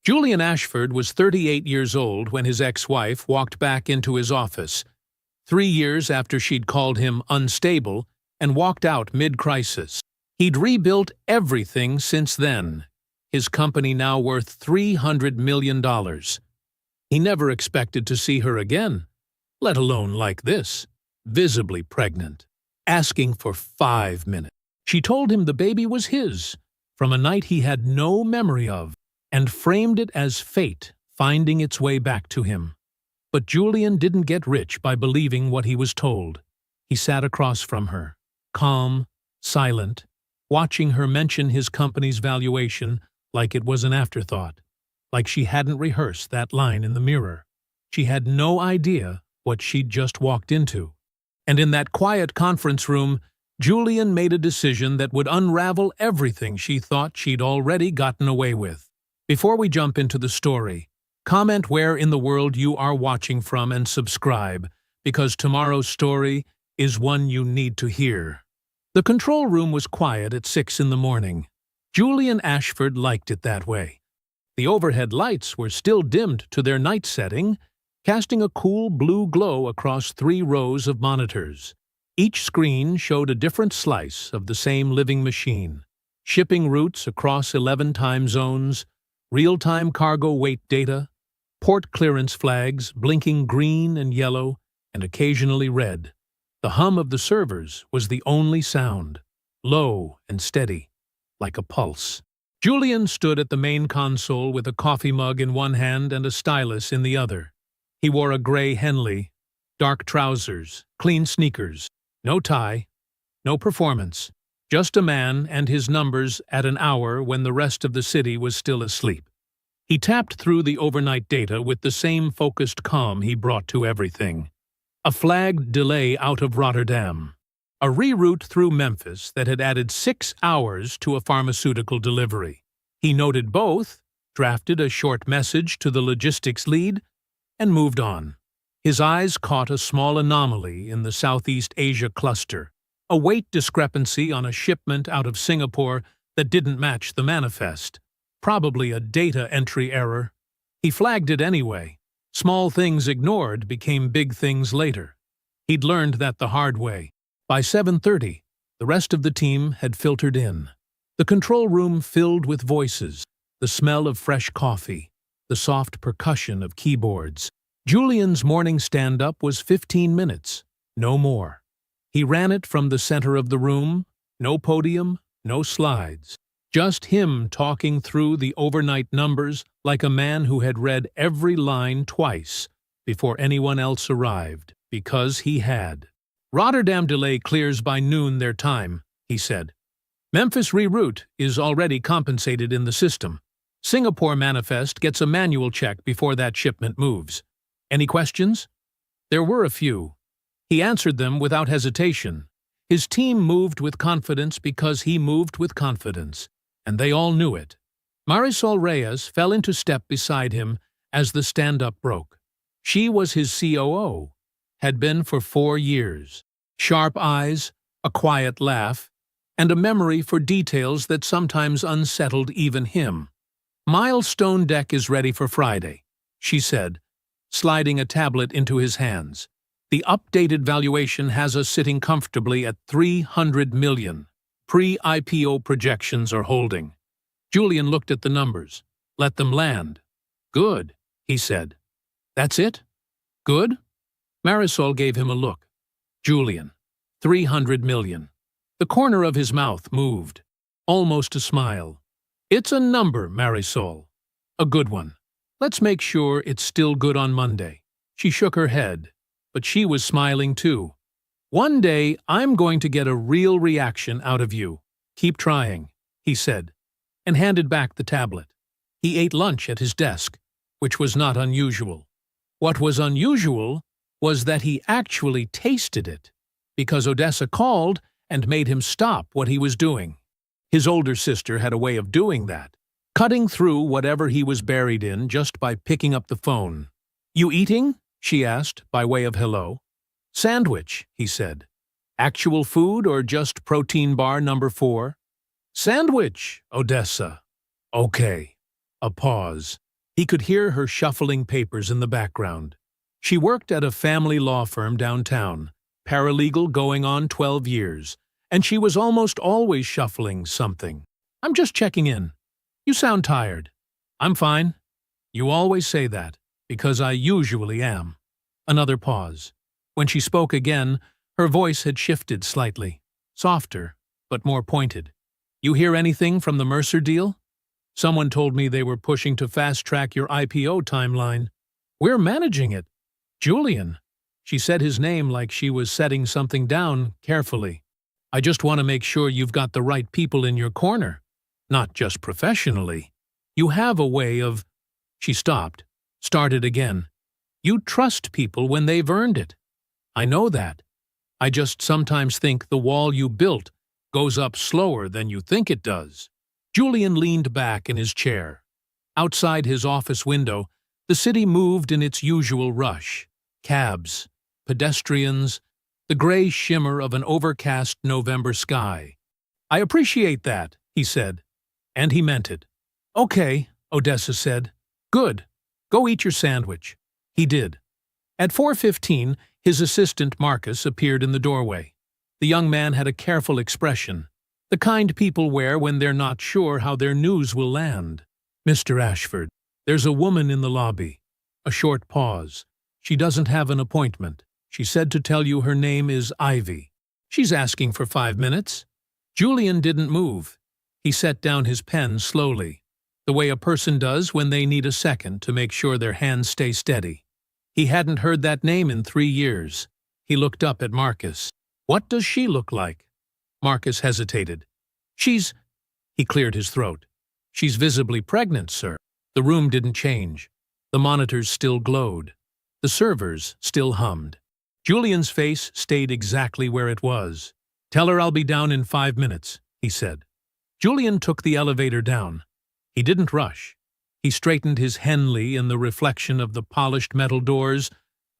Julian Ashford was 38 years old when his ex-wife walked back into his office, 3 years after she'd called him unstable and walked out mid-crisis. He'd rebuilt everything since then, his company now worth $300 million. He never expected to see her again, let alone like this, visibly pregnant, asking for 5 minutes. She told him the baby was his, from a night he had no memory of, and framed it as fate finding its way back to him. But Julian didn't get rich by believing what he was told. He sat across from her, calm, silent, watching her mention his company's valuation like it was an afterthought, like she hadn't rehearsed that line in the mirror. She had no idea what she'd just walked into. And in that quiet conference room, Julian made a decision that would unravel everything she thought she'd already gotten away with. Before we jump into the story, comment where in the world you are watching from and subscribe, because tomorrow's story is one you need to hear. The control room was quiet at 6 in the morning. Julian Ashford liked it that way. The overhead lights were still dimmed to their night setting, casting a cool blue glow across 3 rows of monitors. Each screen showed a different slice of the same living machine. Shipping routes across 11 time zones, real-time cargo weight data, port clearance flags blinking green and yellow and occasionally red. The hum of the servers was the only sound, low and steady, like a pulse. Julian stood at the main console with a coffee mug in one hand and a stylus in the other. He wore a gray Henley, dark trousers, clean sneakers, no tie, no performance, just a man and his numbers at an hour when the rest of the city was still asleep. He tapped through the overnight data with the same focused calm he brought to everything. A flagged delay out of Rotterdam. A reroute through Memphis that had added 6 hours to a pharmaceutical delivery. He noted both, drafted a short message to the logistics lead, and moved on. His eyes caught a small anomaly in the Southeast Asia cluster, a weight discrepancy on a shipment out of Singapore that didn't match the manifest. Probably a data entry error. He flagged it anyway. Small things ignored became big things later. He'd learned that the hard way. By 7:30, the rest of the team had filtered in. The control room filled with voices, the smell of fresh coffee, the soft percussion of keyboards. Julian's morning stand-up was 15 minutes, no more. He ran it from the center of the room, no podium, no slides. Just him talking through the overnight numbers like a man who had read every line twice before anyone else arrived, because he had. Rotterdam delay clears by noon their time, he said. Memphis reroute is already compensated in the system. Singapore manifest gets a manual check before that shipment moves. Any questions? There were a few. He answered them without hesitation. His team moved with confidence because he moved with confidence, and they all knew it. Marisol Reyes fell into step beside him as the stand-up broke. She was his COO, had been for 4 years. Sharp eyes, a quiet laugh, and a memory for details that sometimes unsettled even him. Milestone deck is ready for Friday, she said, sliding a tablet into his hands. The updated valuation has us sitting comfortably at $300 million. Pre-IPO projections are holding. Julian looked at the numbers. Let them land. Good, he said. That's it? Good? Marisol gave him a look. Julian, $300 million. The corner of his mouth moved. Almost a smile. It's a number, Marisol. A good one. Let's make sure it's still good on Monday. She shook her head, but she was smiling too. One day, I'm going to get a real reaction out of you. Keep trying, he said, and handed back the tablet. He ate lunch at his desk, which was not unusual. What was unusual was that he actually tasted it, because Odessa called and made him stop what he was doing. His older sister had a way of doing that, cutting through whatever he was buried in just by picking up the phone. You eating? She asked, by way of hello. Sandwich, he said. Actual food or just protein bar number 4? Sandwich, Odessa. Okay. A pause. He could hear her shuffling papers in the background. She worked at a family law firm downtown, paralegal going on 12 years, and she was almost always shuffling something. "I'm just checking in. You sound tired." "I'm fine." "You always say that, because I usually am." Another pause. When she spoke again, her voice had shifted slightly, softer, but more pointed. "You hear anything from the Mercer deal? Someone told me they were pushing to fast-track your IPO timeline." "We're managing it." "Julian." She said his name like she was setting something down carefully. "I just want to make sure you've got the right people in your corner. Not just professionally. You have a way of—" She stopped, started again. "You trust people when they've earned it. I know that. I just sometimes think the wall you built goes up slower than you think it does." Julian leaned back in his chair. Outside his office window, the city moved in its usual rush. Cabs, pedestrians, the gray shimmer of an overcast November sky. "I appreciate that," he said. And he meant it. "Okay," Odessa said. "Good. Go eat your sandwich." He did. At 4:15, his assistant Marcus appeared in the doorway. The young man had a careful expression, the kind people wear when they're not sure how their news will land. "Mr. Ashford, there's a woman in the lobby." A short pause. "She doesn't have an appointment. She said to tell you her name is Ivy. She's asking for 5 minutes." Julian didn't move. He set down his pen slowly, the way a person does when they need a second to make sure their hands stay steady. He hadn't heard that name in 3 years. He looked up at Marcus. "What does she look like?" Marcus hesitated. He cleared his throat. "She's visibly pregnant, sir." The room didn't change. The monitors still glowed. The servers still hummed. Julian's face stayed exactly where it was. "Tell her I'll be down in 5 minutes," he said. Julian took the elevator down. He didn't rush. He straightened his Henley in the reflection of the polished metal doors,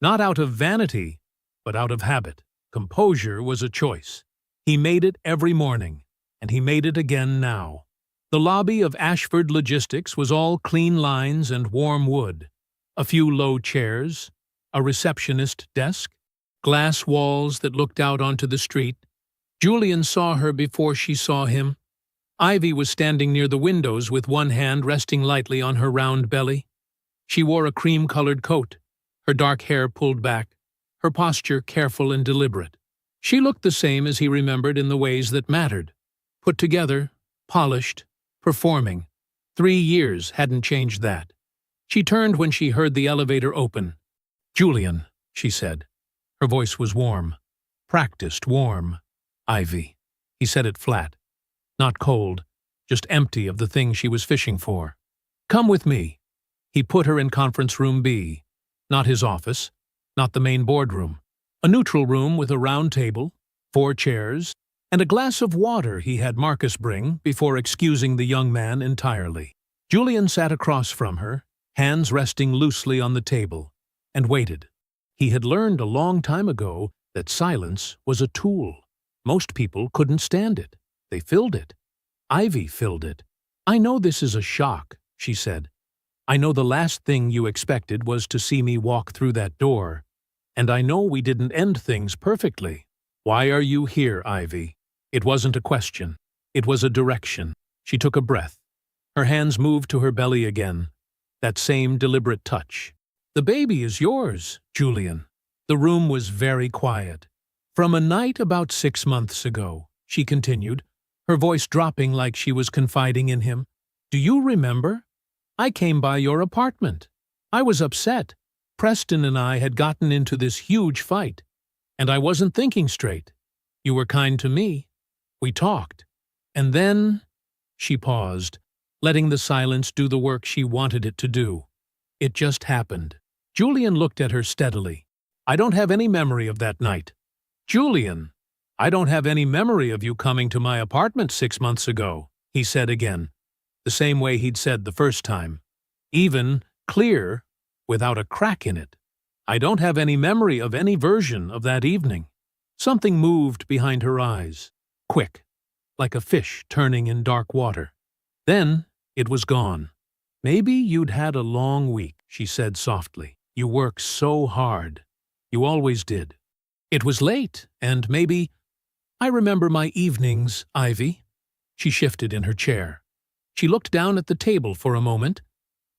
not out of vanity, but out of habit. Composure was a choice. He made it every morning, and he made it again now. The lobby of Ashford Logistics was all clean lines and warm wood. A few low chairs, a receptionist desk, glass walls that looked out onto the street. Julian saw her before she saw him. Ivy was standing near the windows with one hand resting lightly on her round belly. She wore a cream-colored coat, her dark hair pulled back, her posture careful and deliberate. She looked the same as he remembered in the ways that mattered. Put together, polished, performing. 3 years hadn't changed that. She turned when she heard the elevator open. "Julian," she said. Her voice was warm. Practiced warm. "Ivy." He said it flat. Not cold, just empty of the thing she was fishing for. "Come with me." He put her in conference room B. Not his office, not the main boardroom. A neutral room with a round table, 4 chairs, and a glass of water he had Marcus bring before excusing the young man entirely. Julian sat across from her, hands resting loosely on the table, and waited. He had learned a long time ago that silence was a tool. Most people couldn't stand it. They filled it. Ivy filled it. "I know this is a shock," she said. "I know the last thing you expected was to see me walk through that door. And I know we didn't end things perfectly. Why are you here, Ivy?" It wasn't a question. It was a direction. She took a breath. Her hands moved to her belly again. That same deliberate touch. "The baby is yours, Julian." The room was very quiet. "From a night about 6 months ago," she continued, her voice dropping like she was confiding in him. "Do you remember? I came by your apartment. I was upset. Preston and I had gotten into this huge fight, and I wasn't thinking straight. You were kind to me. We talked. And then—" She paused, letting the silence do the work she wanted it to do. "It just happened." Julian looked at her steadily. "I don't have any memory of that night." "Julian, I don't have any memory of you coming to my apartment 6 months ago," he said again, the same way he'd said the first time. Even, clear, without a crack in it. "I don't have any memory of any version of that evening." Something moved behind her eyes, quick, like a fish turning in dark water. Then it was gone. Maybe you'd had a long week, she said softly. You work so hard. You always did. It was late, and maybe— I remember my evenings, Ivy. She shifted in her chair. She looked down at the table for a moment,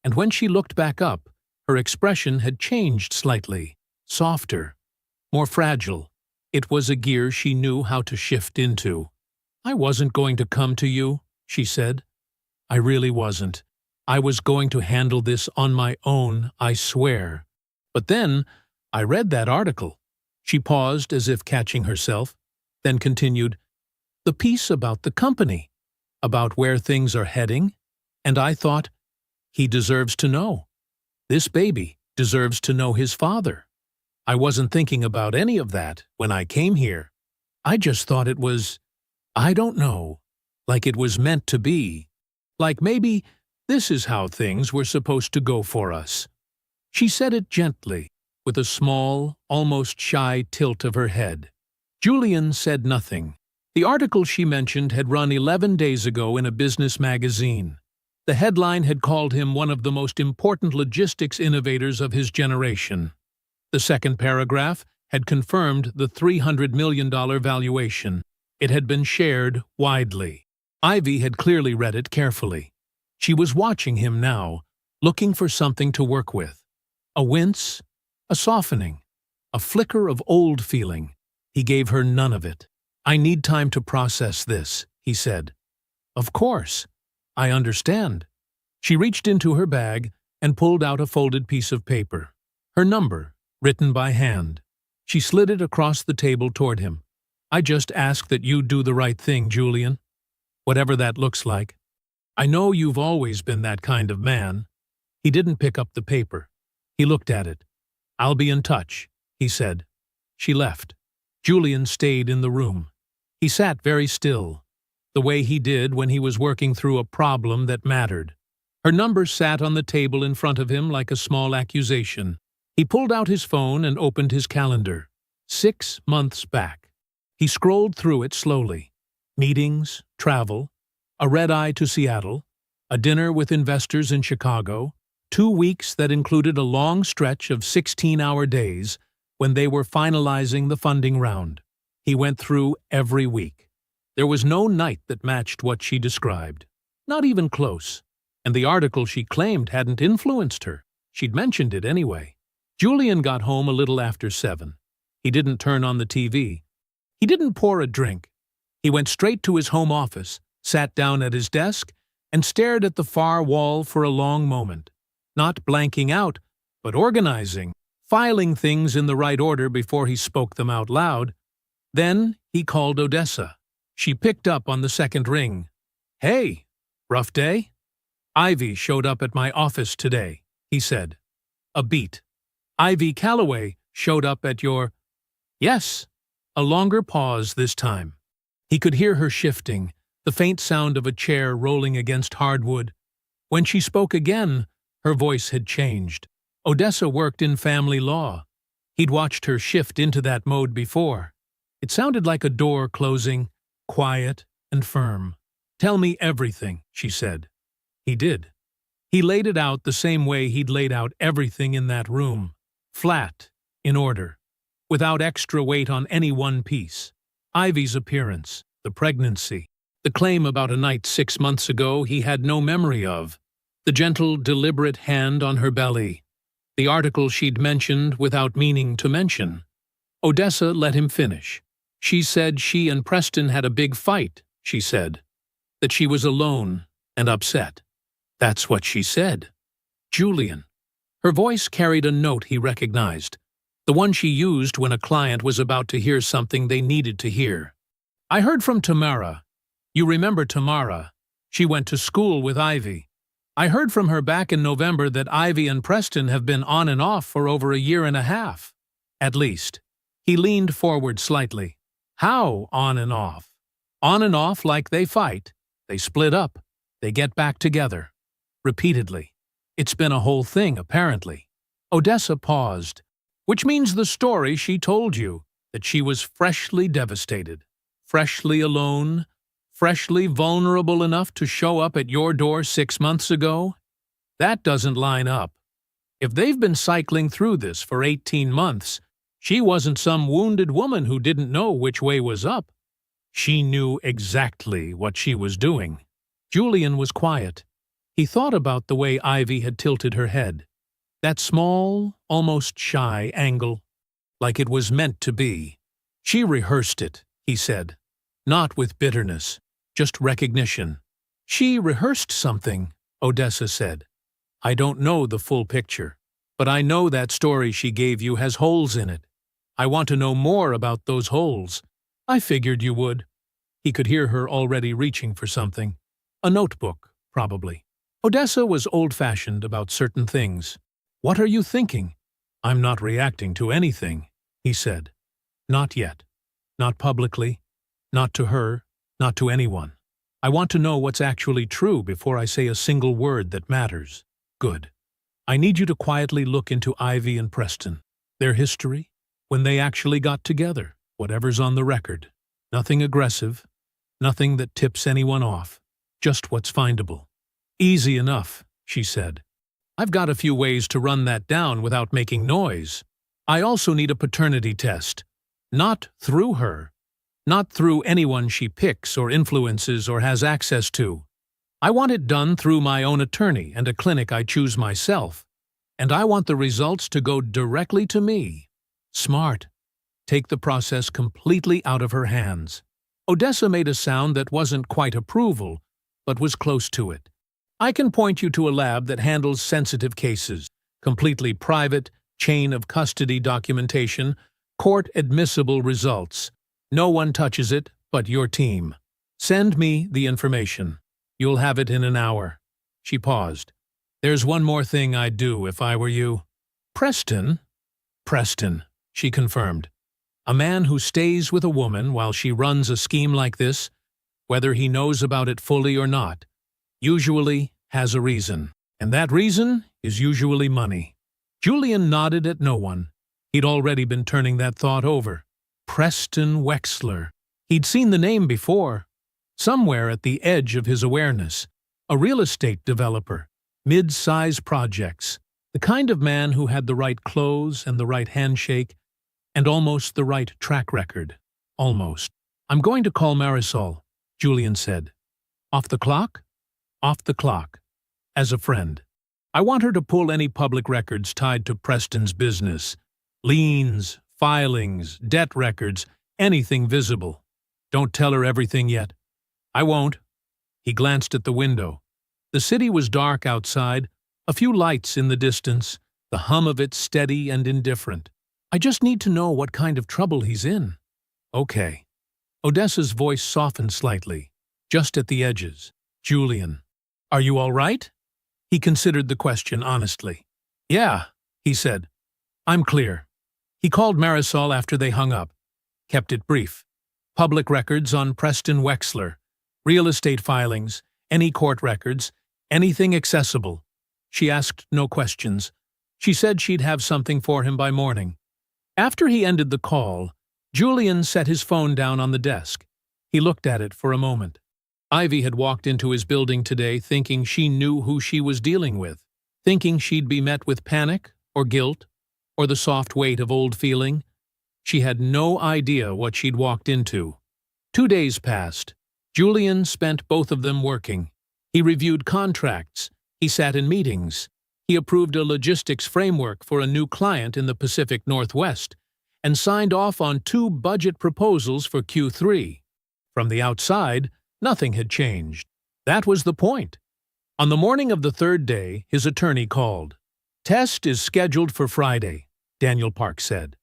and when she looked back up, her expression had changed slightly, softer, more fragile. It was a gear she knew how to shift into. I wasn't going to come to you, she said. I really wasn't. I was going to handle this on my own, I swear. But then, I read that article. She paused as if catching herself, then continued, the piece about the company, about where things are heading, and I thought, he deserves to know. This baby deserves to know his father. I wasn't thinking about any of that when I came here. I just thought it was, I don't know, like it was meant to be. Like maybe this is how things were supposed to go for us. She said it gently, with a small, almost shy tilt of her head. Julian said nothing. The article she mentioned had run 11 days ago in a business magazine. The headline had called him one of the most important logistics innovators of his generation. The second paragraph had confirmed the $300 million valuation. It had been shared widely. Ivy had clearly read it carefully. She was watching him now, looking for something to work with. A wince, a softening, a flicker of old feeling. He gave her none of it. I need time to process this, he said. Of course. I understand. She reached into her bag and pulled out a folded piece of paper. Her number, written by hand. She slid it across the table toward him. I just ask that you do the right thing, Julian. Whatever that looks like. I know you've always been that kind of man. He didn't pick up the paper. He looked at it. I'll be in touch, he said. She left. Julian stayed in the room. He sat very still, the way he did when he was working through a problem that mattered. Her number sat on the table in front of him like a small accusation. He pulled out his phone and opened his calendar. 6 months back. He scrolled through it slowly. Meetings, travel, a red-eye to Seattle, a dinner with investors in Chicago, 2 weeks that included a long stretch of 16-hour days when they were finalizing the funding round. He went through every week. There was no night that matched what she described. Not even close. And the article she claimed hadn't influenced her. She'd mentioned it anyway. Julian got home a little after 7. He didn't turn on the TV. He didn't pour a drink. He went straight to his home office, sat down at his desk, and stared at the far wall for a long moment. Not blanking out, but organizing, filing things in the right order before he spoke them out loud. Then he called Odessa. She picked up on the second ring. Hey, rough day? Ivy showed up at my office today, he said. A beat. Ivy Calloway showed up at your— Yes. A longer pause this time. He could hear her shifting, the faint sound of a chair rolling against hardwood. When she spoke again, her voice had changed. Odessa worked in family law. He'd watched her shift into that mode before. It sounded like a door closing, quiet and firm. Tell me everything, she said. He did. He laid it out the same way he'd laid out everything in that room. Flat, in order, without extra weight on any one piece. Ivy's appearance, the pregnancy, the claim about a night 6 months ago he had no memory of, the gentle, deliberate hand on her belly, the article she'd mentioned without meaning to mention. Odessa let him finish. She said she and Preston had a big fight, she said. That she was alone and upset. That's what she said. Julian. Her voice carried a note he recognized, the one she used when a client was about to hear something they needed to hear. I heard from Tamara. You remember Tamara? She went to school with Ivy. I heard from her back in November that Ivy and Preston have been on and off for over a year and a half. At least. He leaned forward slightly. How on and off? On and off like they fight. They split up. They get back together. Repeatedly. It's been a whole thing, apparently. Odessa paused. Which means the story she told you, that she was freshly devastated, freshly alone, freshly vulnerable enough to show up at your door 6 months ago? That doesn't line up. If they've been cycling through this for 18 months, she wasn't some wounded woman who didn't know which way was up. She knew exactly what she was doing. Julian was quiet. He thought about the way Ivy had tilted her head. That small, almost shy angle, like it was meant to be. She rehearsed it, he said. Not with bitterness, just recognition. She rehearsed something, Odessa said. I don't know the full picture, but I know that story she gave you has holes in it. I want to know more about those holes. I figured you would. He could hear her already reaching for something. A notebook, probably. Odessa was old-fashioned about certain things. What are you thinking? I'm not reacting to anything, he said. Not yet. Not publicly. Not to her. Not to anyone. I want to know what's actually true before I say a single word that matters. Good. I need you to quietly look into Ivy and Preston. Their history, when they actually got together, whatever's on the record. Nothing aggressive. Nothing that tips anyone off. Just what's findable. Easy enough, she said. I've got a few ways to run that down without making noise. I also need a paternity test. Not through her. Not through anyone she picks or influences or has access to. I want it done through my own attorney and a clinic I choose myself. And I want the results to go directly to me. Smart. Take the process completely out of her hands. Odessa made a sound that wasn't quite approval, but was close to it. I can point you to a lab that handles sensitive cases, completely private, chain of custody documentation, court-admissible results. No one touches it but your team. Send me the information. You'll have it in an hour. She paused. There's one more thing I'd do if I were you. Preston? Preston, she confirmed. A man who stays with a woman while she runs a scheme like this, whether he knows about it fully or not, usually has a reason. And that reason is usually money. Julian nodded at no one. He'd already been turning that thought over. Preston Wexler. He'd seen the name before. Somewhere at the edge of his awareness. A real estate developer. Mid-size projects. The kind of man who had the right clothes and the right handshake and almost the right track record. Almost. I'm going to call Marisol, Julian said. Off the clock? Off the clock. As a friend. I want her to pull any public records tied to Preston's business. Liens, filings, debt records, anything visible. Don't tell her everything yet. I won't. He glanced at the window. The city was dark outside, a few lights in the distance, the hum of it steady and indifferent. I just need to know what kind of trouble he's in. Okay. Odessa's voice softened slightly, just at the edges. Julian. Are you all right? He considered the question honestly. Yeah, he said. I'm clear. He called Marisol after they hung up. Kept it brief. Public records on Preston Wexler. Real estate filings. Any court records. Anything accessible. She asked no questions. She said she'd have something for him by morning. After he ended the call, Julian set his phone down on the desk. He looked at it for a moment. Ivy had walked into his building today thinking she knew who she was dealing with, thinking she'd be met with panic or guilt or the soft weight of old feeling. She had no idea what she'd walked into. 2 days passed. Julian spent both of them working. He reviewed contracts. He sat in meetings. He approved a logistics framework for a new client in the Pacific Northwest and signed off on 2 budget proposals for Q3. From the outside, nothing had changed. That was the point. On the morning of the 3rd day, his attorney called. Test is scheduled for Friday, Daniel Park said.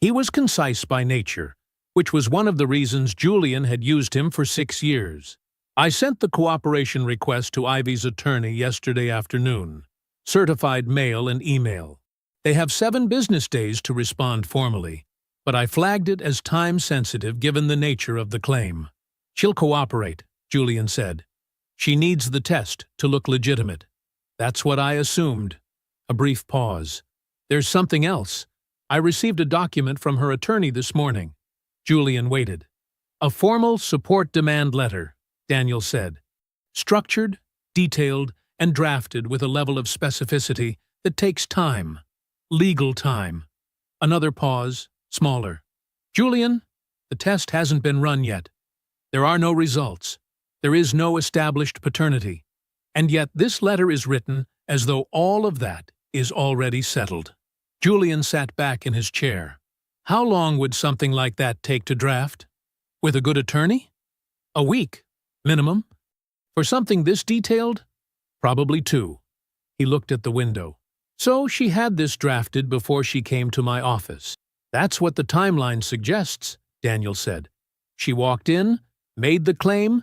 He was concise by nature, which was one of the reasons Julian had used him for 6 years. I sent the cooperation request to Ivy's attorney yesterday afternoon. Certified mail and email. They have 7 business days to respond formally, but I flagged it as time-sensitive given the nature of the claim. She'll cooperate, Julian said. She needs the test to look legitimate. That's what I assumed. A brief pause. There's something else. I received a document from her attorney this morning. Julian waited. A formal support demand letter, Daniel said. Structured, detailed, and drafted with a level of specificity that takes time. Legal time. Another pause, smaller. Julian, the test hasn't been run yet. There are no results. There is no established paternity. And yet this letter is written as though all of that is already settled. Julian sat back in his chair. How long would something like that take to draft? With a good attorney? A week, minimum. For something this detailed? Probably 2. He looked at the window. So she had this drafted before she came to my office. That's what the timeline suggests, Daniel said. She walked in, made the claim,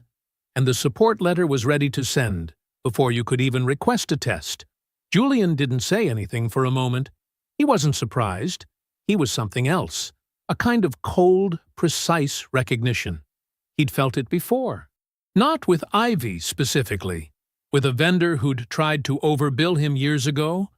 and the support letter was ready to send before you could even request a test. Julian didn't say anything for a moment. He wasn't surprised. He was something else, a kind of cold, precise recognition. He'd felt it before. Not with Ivy specifically, with a vendor who'd tried to overbill him years ago,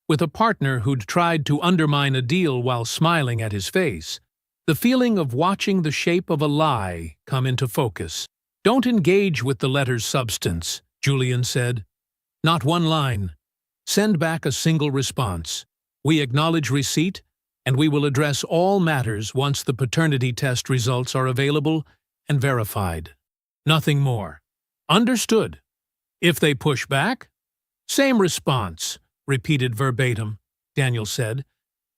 with a partner who'd tried to undermine a deal while smiling at his face. The feeling of watching the shape of a lie come into focus. Don't engage with the letter's substance, Julian said. Not one line. Send back a single response. We acknowledge receipt, and we will address all matters once the paternity test results are available and verified. Nothing more. Understood. If they push back? Same response, repeated verbatim, Daniel said,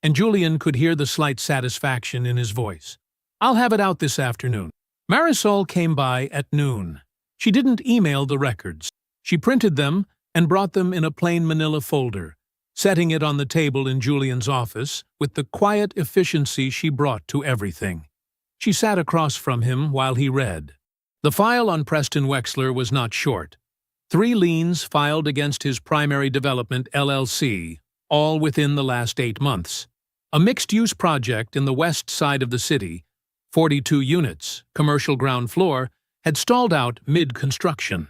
and Julian could hear the slight satisfaction in his voice. I'll have it out this afternoon. Marisol came by at noon. She didn't email the records. She printed them and brought them in a plain manila folder, setting it on the table in Julian's office with the quiet efficiency she brought to everything. She sat across from him while he read. The file on Preston Wexler was not short. 3 liens filed against his primary development, LLC, all within the last 8 months. A mixed-use project in the west side of the city, 42 units, commercial ground floor, had stalled out mid-construction.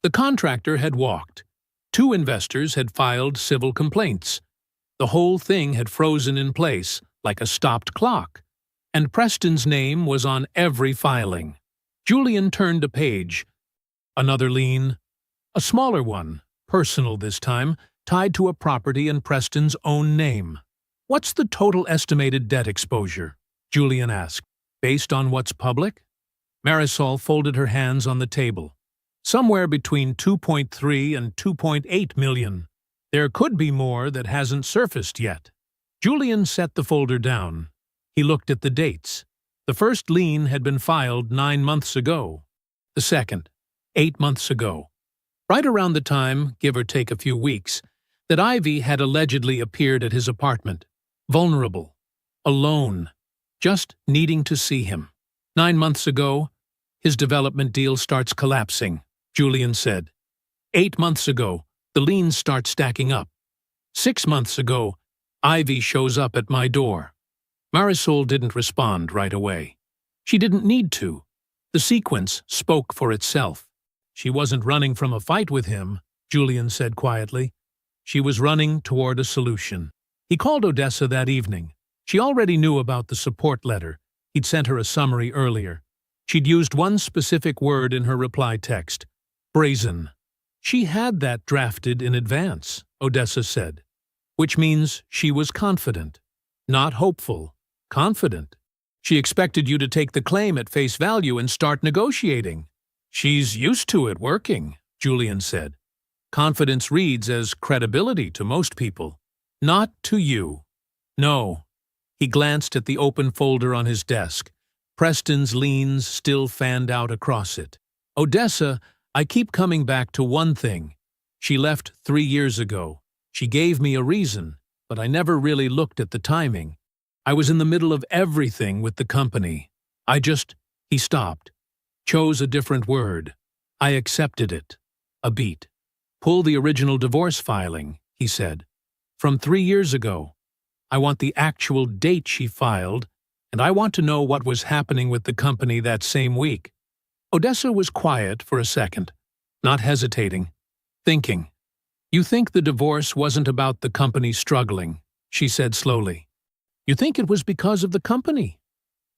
The contractor had walked. 2 investors had filed civil complaints. The whole thing had frozen in place, like a stopped clock, and Preston's name was on every filing. Julian turned a page. Another lien. A smaller one, personal this time, tied to a property in Preston's own name. What's the total estimated debt exposure? Julian asked. Based on what's public? Marisol folded her hands on the table. Somewhere between 2.3 and 2.8 million. There could be more that hasn't surfaced yet. Julian set the folder down. He looked at the dates. The first lien had been filed 9 months ago. The second, 8 months ago. Right around the time, give or take a few weeks, that Ivy had allegedly appeared at his apartment. Vulnerable. Alone. Just needing to see him. 9 months ago, his development deal starts collapsing, Julian said. 8 months ago, the liens start stacking up. 6 months ago, Ivy shows up at my door. Marisol didn't respond right away. She didn't need to. The sequence spoke for itself. She wasn't running from a fight with him, Julian said quietly. She was running toward a solution. He called Odessa that evening. She already knew about the support letter. He'd sent her a summary earlier. She'd used one specific word in her reply text. Brazen. She had that drafted in advance, Odessa said. Which means she was confident. Not hopeful. Confident. She expected you to take the claim at face value and start negotiating. She's used to it working, Julian said. Confidence reads as credibility to most people. Not to you. No. He glanced at the open folder on his desk. Preston's liens still fanned out across it. Odessa, I keep coming back to one thing. She left 3 years ago. She gave me a reason, but I never really looked at the timing. I was in the middle of everything with the company. He stopped. Chose a different word. I accepted it. A beat. Pull the original divorce filing, he said. From 3 years ago. I want the actual date she filed, and I want to know what was happening with the company that same week. Odessa was quiet for a second, not hesitating, thinking. You think the divorce wasn't about the company struggling, she said slowly. You think it was because of the company?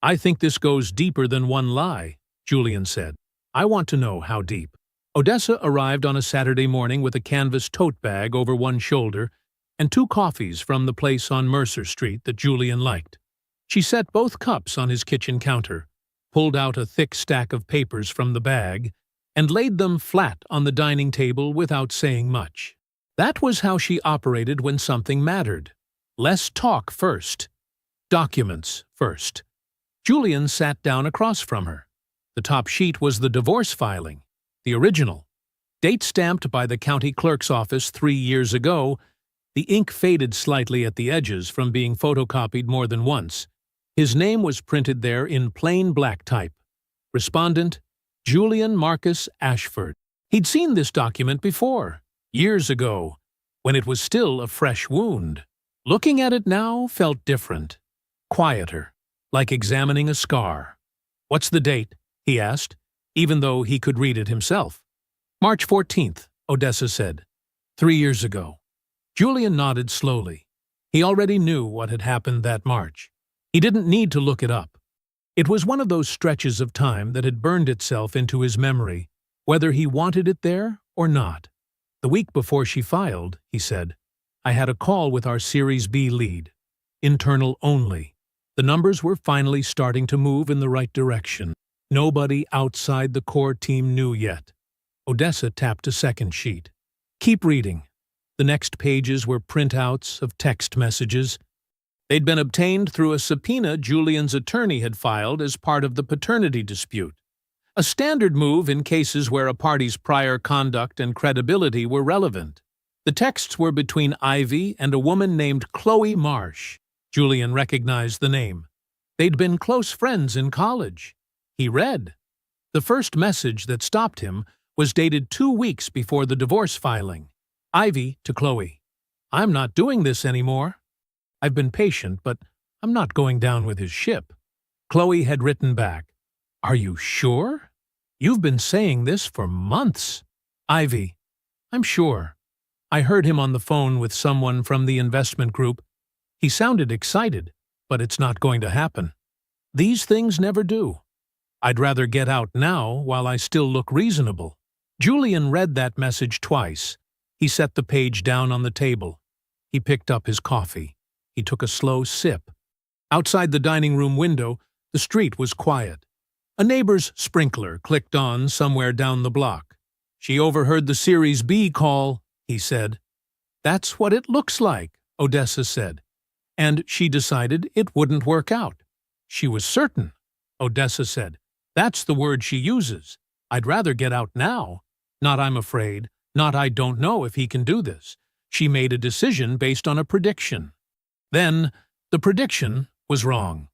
I think this goes deeper than one lie, Julian said. I want to know how deep. Odessa arrived on a Saturday morning with a canvas tote bag over one shoulder and 2 coffees from the place on Mercer Street that Julian liked. She set both cups on his kitchen counter, pulled out a thick stack of papers from the bag, and laid them flat on the dining table without saying much. That was how she operated when something mattered. Less talk first. Documents first. Julian sat down across from her. The top sheet was the divorce filing, the original. Date-stamped by the county clerk's office 3 years ago, the ink faded slightly at the edges from being photocopied more than once. His name was printed there in plain black type. Respondent, Julian Marcus Ashford. He'd seen this document before, years ago, when it was still a fresh wound. Looking at it now felt different, quieter, like examining a scar. "What's the date?" he asked, even though he could read it himself. "March 14th, Odessa said. 3 years ago." Julian nodded slowly. He already knew what had happened that March. He didn't need to look it up. It was one of those stretches of time that had burned itself into his memory, whether he wanted it there or not. "The week before she filed," he said, "I had a call with our Series B lead. Internal only. The numbers were finally starting to move in the right direction. Nobody outside the core team knew yet." Odessa tapped a second sheet. "Keep reading." The next pages were printouts of text messages. They'd been obtained through a subpoena Julian's attorney had filed as part of the paternity dispute. A standard move in cases where a party's prior conduct and credibility were relevant. The texts were between Ivy and a woman named Chloe Marsh. Julian recognized the name. They'd been close friends in college. He read. The first message that stopped him was dated 2 weeks before the divorce filing. Ivy to Chloe. "I'm not doing this anymore. I've been patient, but I'm not going down with his ship." Chloe had written back, "Are you sure? You've been saying this for months." Ivy, "I'm sure. I heard him on the phone with someone from the investment group. He sounded excited, but it's not going to happen. These things never do. I'd rather get out now while I still look reasonable." Julian read that message twice. He set the page down on the table. He picked up his coffee. He took a slow sip. Outside the dining room window, the street was quiet. A neighbor's sprinkler clicked on somewhere down the block. "She overheard the Series B call," he said. "That's what it looks like," Odessa said. "And she decided it wouldn't work out." "She was certain," Odessa said. "That's the word she uses. I'd rather get out now. Not I'm afraid, not I don't know if he can do this. She made a decision based on a prediction." Then, the prediction was wrong.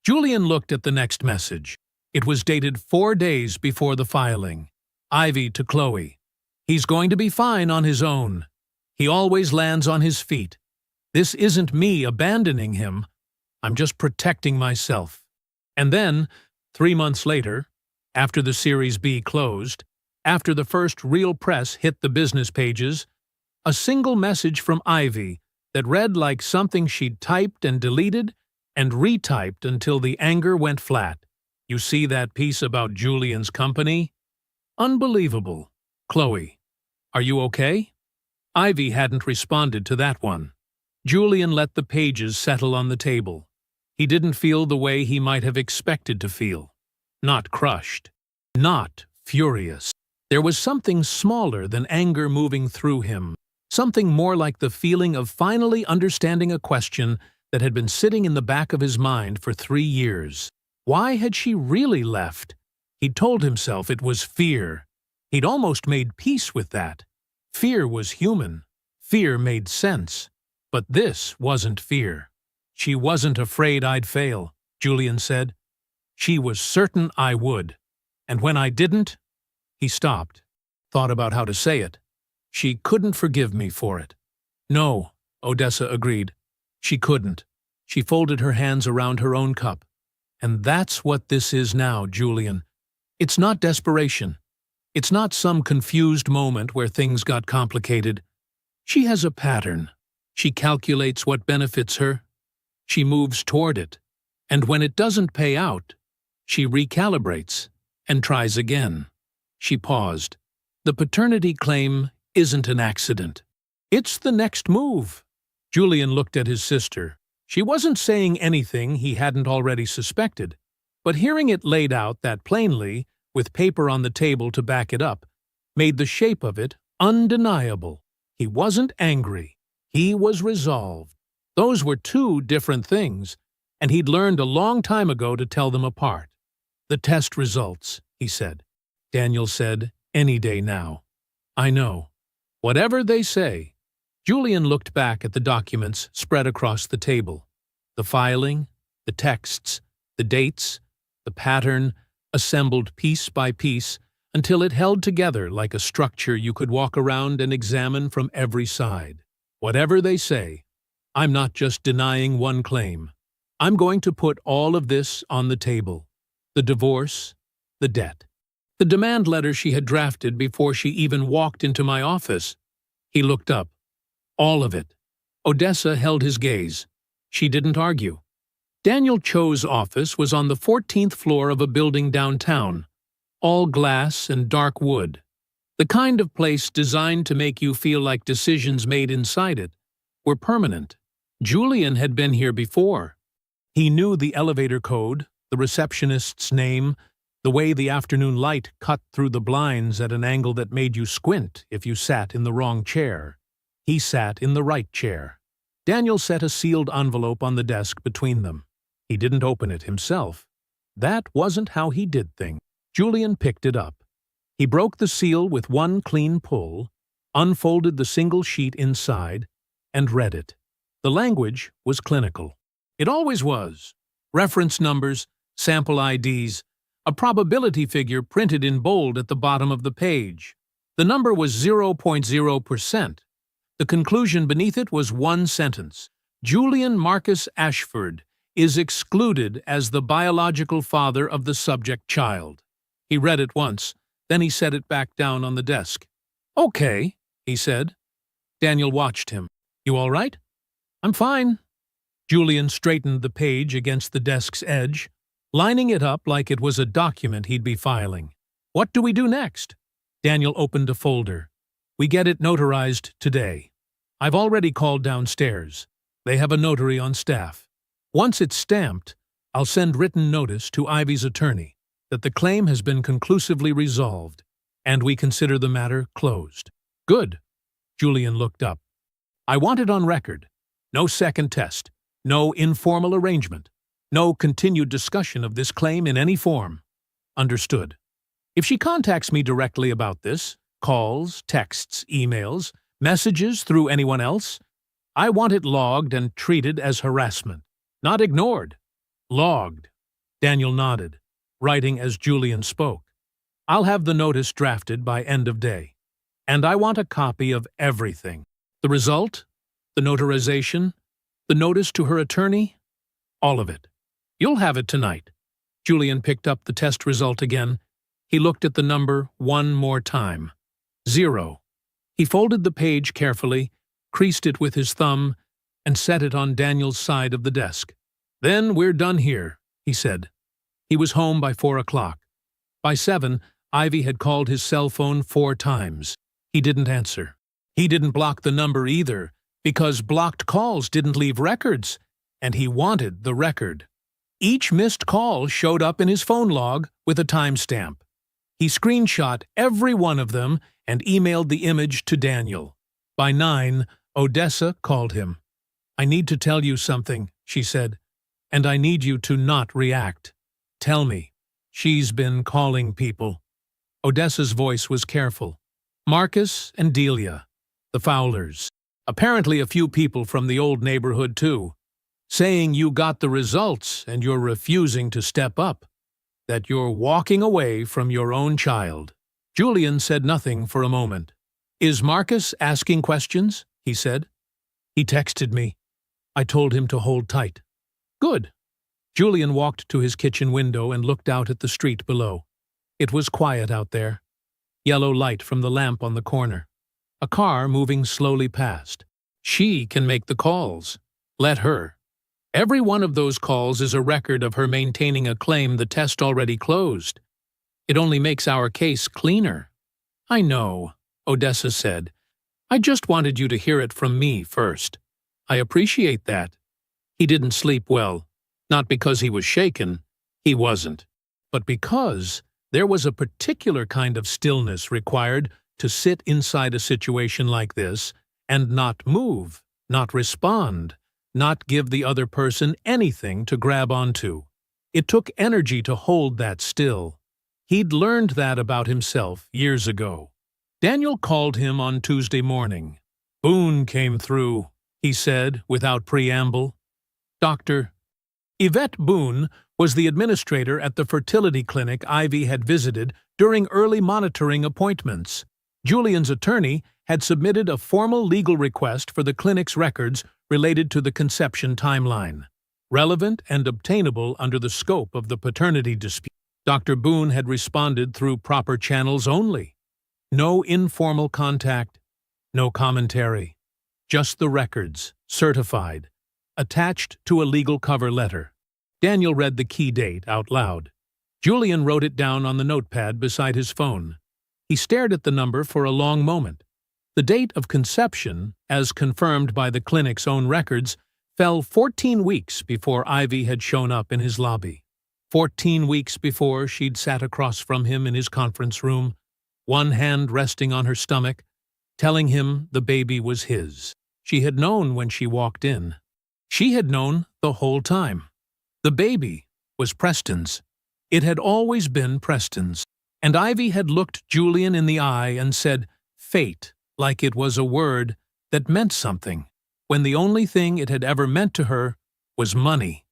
Julian looked at the next message. It was dated 4 days before the filing. Ivy to Chloe. "He's going to be fine on his own. He always lands on his feet. This isn't me abandoning him. I'm just protecting myself." And then, 3 months later, after the Series B closed, after the first real press hit the business pages, a single message from Ivy that read like something she'd typed and deleted and retyped until the anger went flat. "You see that piece about Julian's company? Unbelievable. Chloe, are you okay?" Ivy hadn't responded to that one. Julian let the pages settle on the table. He didn't feel the way he might have expected to feel. Not crushed. Not furious. There was something smaller than anger moving through him. Something more like the feeling of finally understanding a question that had been sitting in the back of his mind for 3 years. Why had she really left? He'd told himself it was fear. He'd almost made peace with that. Fear was human. Fear made sense. But this wasn't fear. "She wasn't afraid I'd fail," Julian said. "She was certain I would. And when I didn't..." He stopped, thought about how to say it. "She couldn't forgive me for it." "No," Odessa agreed. "She couldn't." She folded her hands around her own cup. "And that's what this is now, Julian. It's not desperation. It's not some confused moment where things got complicated. She has a pattern. She calculates what benefits her. She moves toward it. And when it doesn't pay out, she recalibrates and tries again." She paused. The paternity claim isn't an accident. It's the next move. Julian looked at his sister. She wasn't saying anything he hadn't already suspected, but hearing it laid out that plainly, with paper on the table to back it up, made the shape of it undeniable. He wasn't angry. He was resolved. Those were two different things, and he'd learned a long time ago to tell them apart. "The test results," he said. Daniel said, "Any day now." "I know. Whatever they say." Julian looked back at the documents spread across the table. The filing, the texts, the dates, the pattern, assembled piece by piece until it held together like a structure you could walk around and examine from every side. "Whatever they say, I'm not just denying one claim. I'm going to put all of this on the table. The divorce, the debt, the demand letter she had drafted before she even walked into my office." He looked up. "All of it." Odessa held his gaze. She didn't argue. Daniel Cho's office was on the 14th floor of a building downtown, all glass and dark wood. The kind of place designed to make you feel like decisions made inside it were permanent. Julian had been here before. He knew the elevator code, the receptionist's name, the way the afternoon light cut through the blinds at an angle that made you squint if you sat in the wrong chair. He sat in the right chair. Daniel set a sealed envelope on the desk between them. He didn't open it himself. That wasn't how he did things. Julian picked it up. He broke the seal with one clean pull, unfolded the single sheet inside, and read it. The language was clinical. It always was. Reference numbers, sample IDs, a probability figure printed in bold at the bottom of the page. The number was 0.0%. The conclusion beneath it was one sentence. "Julian Marcus Ashford is excluded as the biological father of the subject child." He read it once, then he set it back down on the desk. "Okay," he said. Daniel watched him. "You all right?" "I'm fine." Julian straightened the page against the desk's edge, lining it up like it was a document he'd be filing. "What do we do next?" Daniel opened a folder. "We get it notarized today. I've already called downstairs. They have a notary on staff. Once it's stamped, I'll send written notice to Ivy's attorney that the claim has been conclusively resolved, and we consider the matter closed." "Good." Julian looked up. "I want it on record. No second test. No informal arrangement. No continued discussion of this claim in any form." "Understood. If she contacts me directly about this, calls, texts, emails, messages through anyone else, I want it logged and treated as harassment. Not ignored. Logged." Daniel nodded, writing as Julian spoke. "I'll have the notice drafted by end of day. And I want a copy of everything. The result, the notarization, the notice to her attorney, all of it. You'll have it tonight." Julian picked up the test result again. He looked at the number one more time. 0. He folded the page carefully, creased it with his thumb, and set it on Daniel's side of the desk. "Then we're done here," he said. He was home by 4 o'clock. By 7, Ivy had called his cell phone 4 times. He didn't answer. He didn't block the number either, because blocked calls didn't leave records, and he wanted the record. Each missed call showed up in his phone log with a timestamp. He screenshot every one of them and emailed the image to Daniel. By 9, Odessa called him. "I need to tell you something," she said, "and I need you to not react. Tell me." "She's been calling people." Odessa's voice was careful. "Marcus and Delia, the Fowlers. Apparently a few people from the old neighborhood too. Saying you got the results and you're refusing to step up. That you're walking away from your own child." Julian said nothing for a moment. "Is Marcus asking questions?" he said. "He texted me. I told him to hold tight." "Good." Julian walked to his kitchen window and looked out at the street below. It was quiet out there. Yellow light from the lamp on the corner. A car moving slowly past. She can make the calls. Let her. Every one of those calls is a record of her maintaining a claim the test already closed. It only makes our case cleaner. "I know," Odessa said. "I just wanted you to hear it from me first. I appreciate that." He didn't sleep well. Not because he was shaken. He wasn't. But because there was a particular kind of stillness required to sit inside a situation like this and not move, not respond, not give the other person anything to grab onto. It took energy to hold that still. He'd learned that about himself years ago. Daniel called him on Tuesday morning. "Boone came through," he said without preamble. Dr. Yvette Boone was the administrator at the fertility clinic Ivy had visited during early monitoring appointments. Julian's attorney had submitted a formal legal request for the clinic's records related to the conception timeline, relevant and obtainable under the scope of the paternity dispute. Dr. Boone had responded through proper channels only. No informal contact, no commentary. Just the records, certified, attached to a legal cover letter. Daniel read the key date out loud. Julian wrote it down on the notepad beside his phone. He stared at the number for a long moment. The date of conception, as confirmed by the clinic's own records, fell 14 weeks before Ivy had shown up in his lobby. 14 weeks before she'd sat across from him in his conference room, one hand resting on her stomach, telling him the baby was his. She had known when she walked in. She had known the whole time. The baby was Preston's. It had always been Preston's. And Ivy had looked Julian in the eye and said, "Fate," like it was a word that meant something, when the only thing it had ever meant to her was money.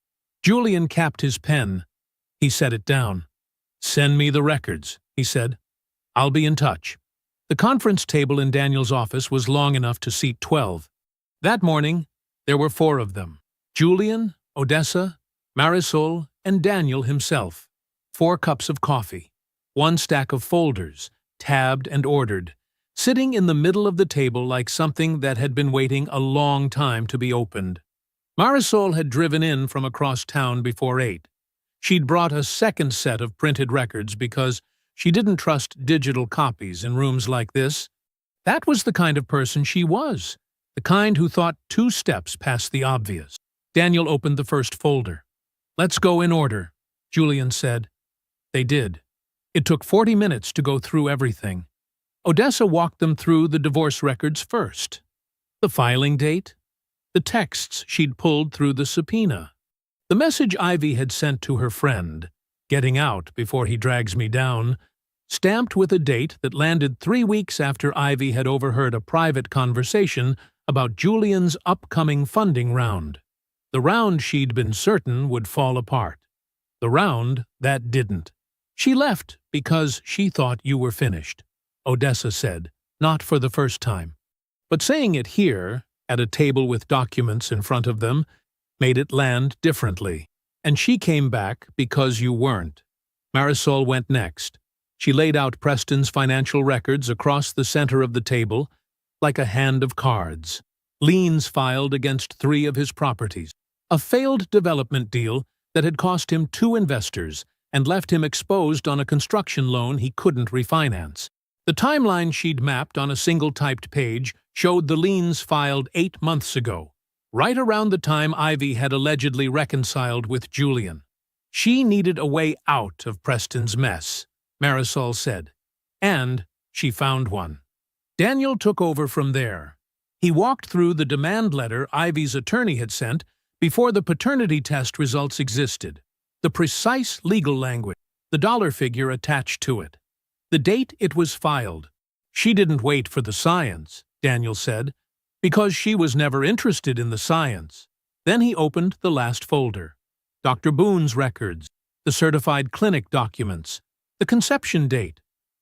Julian capped his pen. He set it down. "Send me the records," he said. "I'll be in touch." The conference table in Daniel's office was long enough to seat 12. That morning, there were 4 of them: Julian, Odessa, Marisol, and Daniel himself. 4 cups of coffee, 1 stack of folders, tabbed and ordered, sitting in the middle of the table like something that had been waiting a long time to be opened. Marisol had driven in from across town before 8. She'd brought a second set of printed records because she didn't trust digital copies in rooms like this. That was the kind of person she was, the kind who thought 2 steps past the obvious. Daniel opened the first folder. "Let's go in order," Julian said. They did. It took 40 minutes to go through everything. Odessa walked them through the divorce records first. The filing date, the texts she'd pulled through the subpoena, the message Ivy had sent to her friend, "Getting out before he drags me down," stamped with a date that landed 3 weeks after Ivy had overheard a private conversation about Julian's upcoming funding round. The round she'd been certain would fall apart. The round that didn't. "She left because she thought you were finished," Odessa said, not for the first time. But saying it here, at a table with documents in front of them, made it land differently. "And she came back because you weren't." Marisol went next. She laid out Preston's financial records across the center of the table, like a hand of cards. Liens filed against 3 of his properties. A failed development deal that had cost him 2 investors and left him exposed on a construction loan he couldn't refinance. The timeline she'd mapped on a single typed page showed the liens filed 8 months ago, right around the time Ivy had allegedly reconciled with Julian. She needed a way out of Preston's mess, Marisol said, and she found one. Daniel took over from there. He walked through the demand letter Ivy's attorney had sent before the paternity test results existed, the precise legal language, the dollar figure attached to it, the date it was filed. She didn't wait for the science, Daniel said, because she was never interested in the science. Then he opened the last folder. Dr. Boone's records, the certified clinic documents, the conception date,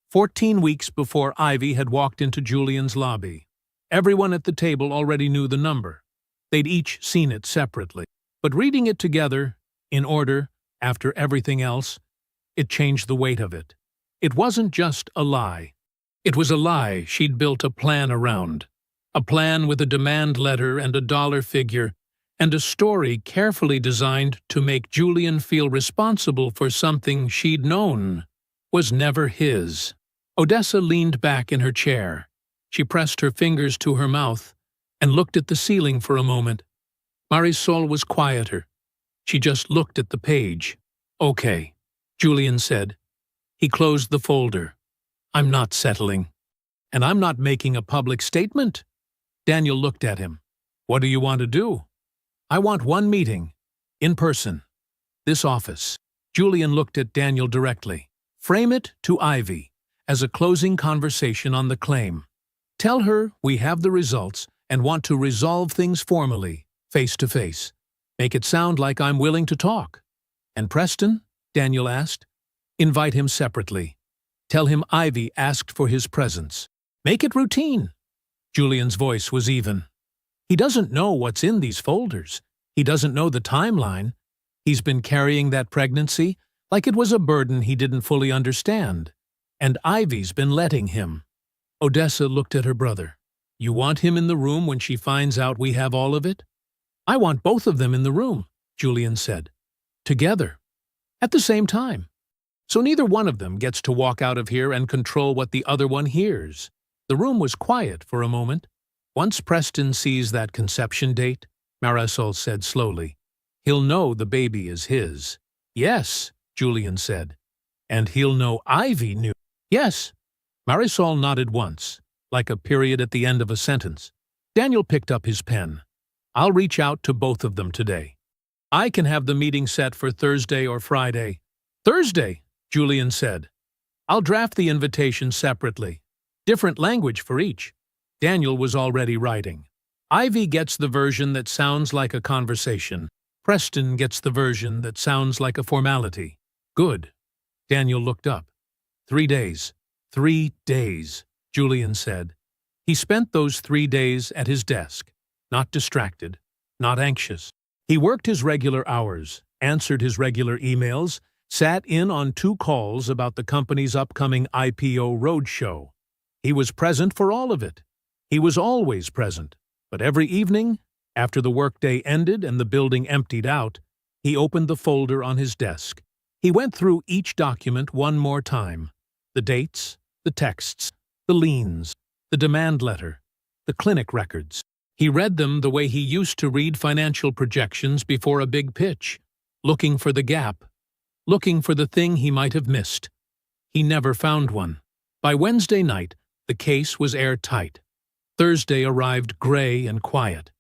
14 weeks before Ivy had walked into Julian's lobby. Everyone at the table already knew the number. They'd each seen it separately. But reading it together, in order, after everything else, it changed the weight of it. It wasn't just a lie. It was a lie she'd built a plan around. A plan with a demand letter and a dollar figure, and a story carefully designed to make Julian feel responsible for something she'd known was never his. Odessa leaned back in her chair. She pressed her fingers to her mouth and looked at the ceiling for a moment. Marisol was quieter. She just looked at the page. "Okay," Julian said. He closed the folder. "I'm not settling. And I'm not making a public statement." Daniel looked at him. "What do you want to do?" "I want one meeting. In person. This office." Julian looked at Daniel directly. "Frame it to Ivy as a closing conversation on the claim. Tell her we have the results and want to resolve things formally, face to face. Make it sound like I'm willing to talk." "And Preston?" Daniel asked. "Invite him separately. Tell him Ivy asked for his presence. Make it routine." Julian's voice was even. "He doesn't know what's in these folders. He doesn't know the timeline. He's been carrying that pregnancy like it was a burden he didn't fully understand. And Ivy's been letting him." Odessa looked at her brother. "You want him in the room when she finds out we have all of it?" "I want both of them in the room," Julian said. "Together. At the same time. So neither one of them gets to walk out of here and control what the other one hears." The room was quiet for a moment. "Once Preston sees that conception date," Marisol said slowly, "he'll know the baby is his." "Yes," Julian said. "And he'll know Ivy knew." "Yes." Marisol nodded once, like a period at the end of a sentence. Daniel picked up his pen. "I'll reach out to both of them today. I can have the meeting set for Thursday or Friday." "Thursday," Julian said. "I'll draft the invitation separately. Different language for each." Daniel was already writing. "Ivy gets the version that sounds like a conversation. Preston gets the version that sounds like a formality." "Good." Daniel looked up. 3 days. 3 days, Julian said. He spent those 3 days at his desk, not distracted, not anxious. He worked his regular hours, answered his regular emails, sat in on 2 calls about the company's upcoming IPO roadshow. He was present for all of it. He was always present. But every evening, after the workday ended and the building emptied out, he opened the folder on his desk. He went through each document one more time. The dates, the texts, the liens, the demand letter, the clinic records. He read them the way he used to read financial projections before a big pitch, looking for the gap, looking for the thing he might have missed. He never found one. By Wednesday night, the case was airtight. Thursday arrived gray and quiet.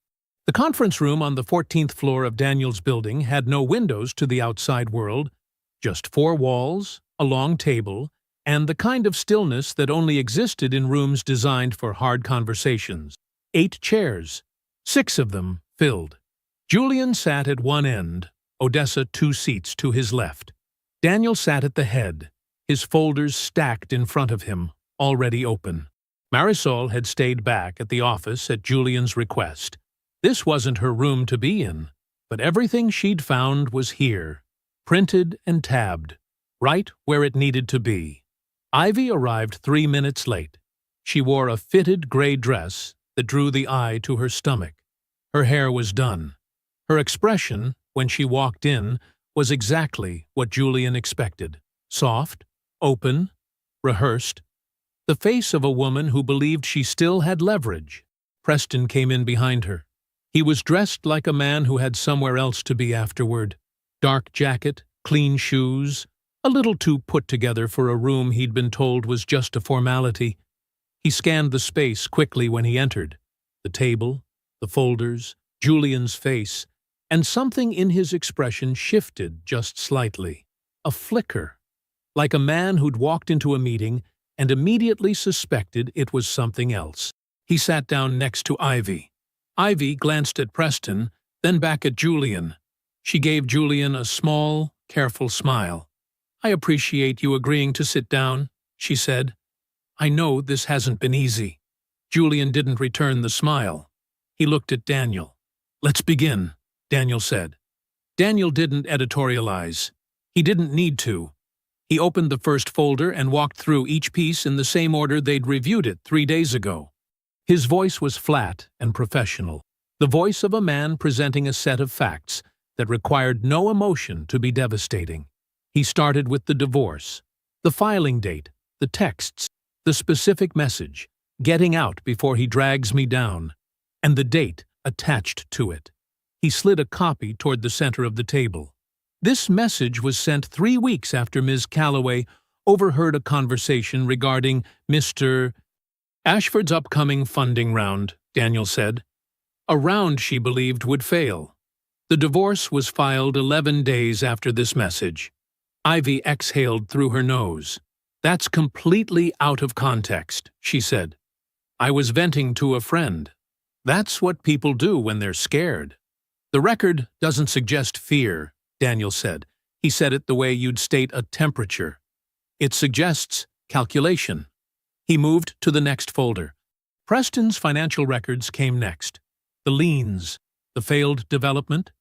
The conference room on the 14th floor of Daniel's building had no windows to the outside world, just 4 walls, a long table, and the kind of stillness that only existed in rooms designed for hard conversations. 8 chairs, 6 of them filled. Julian sat at one end, Odessa 2 seats to his left. Daniel sat at the head, his folders stacked in front of him, already open. Marisol had stayed back at the office at Julian's request. This wasn't her room to be in, but everything she'd found was here, printed and tabbed, right where it needed to be. Ivy arrived 3 minutes late. She wore a fitted gray dress that drew the eye to her stomach. Her hair was done. Her expression, when she walked in, was exactly what Julian expected. Soft, open, rehearsed. The face of a woman who believed she still had leverage. Preston came in behind her. He was dressed like a man who had somewhere else to be afterward. Dark jacket, clean shoes, a little too put together for a room he'd been told was just a formality. He scanned the space quickly when he entered. The table, the folders, Julian's face, and something in his expression shifted just slightly. A flicker, like a man who'd walked into a meeting and immediately suspected it was something else. He sat down next to Ivy. Ivy glanced at Preston, then back at Julian. She gave Julian a small, careful smile. "I appreciate you agreeing to sit down," she said. "I know this hasn't been easy." Julian didn't return the smile. He looked at Daniel. "Let's begin," Daniel said. Daniel didn't editorialize. He didn't need to. He opened the first folder and walked through each piece in the same order they'd reviewed it 3 days ago. His voice was flat and professional, the voice of a man presenting a set of facts that required no emotion to be devastating. He started with the divorce, the filing date, the texts, The specific message, getting out before he drags me down, and the date attached to it. He slid a copy toward the center of the table. This message was sent 3 weeks after Ms. Calloway overheard a conversation regarding Mr. Ashford's upcoming funding round, Daniel said. A round she believed would fail. The divorce was filed 11 days after this message. Ivy exhaled through her nose. That's completely out of context, she said. I was venting to a friend. That's what people do when they're scared. The record doesn't suggest fear, Daniel said. He said it the way you'd state a temperature. It suggests calculation. He moved to the next folder. Preston's financial records came next. The liens, the failed development,